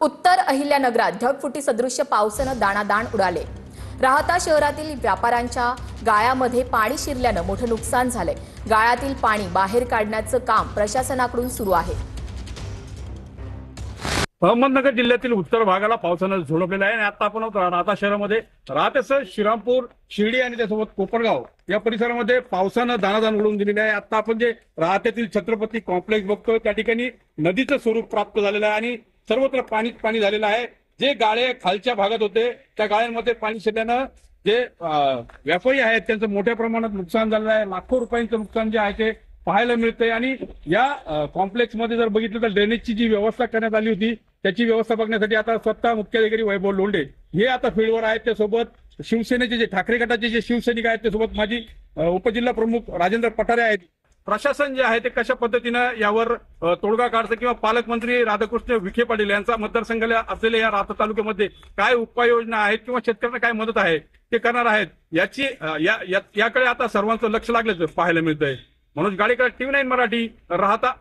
उत्तर अहिल्यानगरात ढगफुटी सदृश्य पावसानं दाणादाण उडाले। राहता शहरातील व्यापाऱ्यांच्या गाळ्यामध्ये पाणी शिरल्यानं मोठं नुकसान झालंय। गाळ्यातील पाणी बाहेर काढण्याचं काम प्रशासनाकडून सुरू आहे। अहमदनगर जिल्ह्यातील उत्तर भागाला पावसानं झोडपलेला आहे आणि आता आपण राहता शहरामध्ये राहतेसह श्रीरामपूर, शिर्डी आणि त्यासोबत कोपरगाव या परिसरामध्ये पावसानं दाणादाण उडवून दिलेली आहे। आता आपण जे राहत्यातील छत्रपती कॉम्प्लेक्स बघतोय त्या ठिकाणी नदीचं स्वरूप प्राप्त झालेलं आहे आणि सर्वत्र पाणीच पाणी झालेलं आहे। जे गाळे खालच्या भागात होते त्या गाळ्यांमध्ये पाणी शिरल्यानं जे व्यापारी आहेत त्यांचं मोठ्या प्रमाणात नुकसान झालेलं आहे। लाखो रुपयांचं नुकसान जे आहे ते पाहायला मिळतंय आणि या कॉम्प्लेक्स मध्ये जर बघितलं तर ड्रेनेजची जी व्यवस्था करण्यात आली होती त्याची व्यवस्था बघण्यासाठी आता स्वतः मुख्याधिकारी वैभव लोंढे हे आता फील्डवर आहेत। त्यासोबत शिवसेनेचे जे ठाकरे गटाचे जे शिवसैनिक आहेत त्यासोबत माजी उपजिल्हा प्रमुख राजेंद्र पठारे आहेत। प्रशासन जे आहे ते कशा पद्धतीनं यावर तोडगा काढतं किंवा पालकमंत्री राधाकृष्ण विखे पाटील यांचा मतदारसंघाला असलेल्या या राहता तालुक्यामध्ये काय उपाययोजना आहेत किंवा शेतकऱ्यांना काय मदत आहे ते करणार आहेत याची याकडे आता सर्वांचं लक्ष लागल्याचं पाहायला मिळतंय। मनोज गाडेकर, TV9 मराठी, राहता।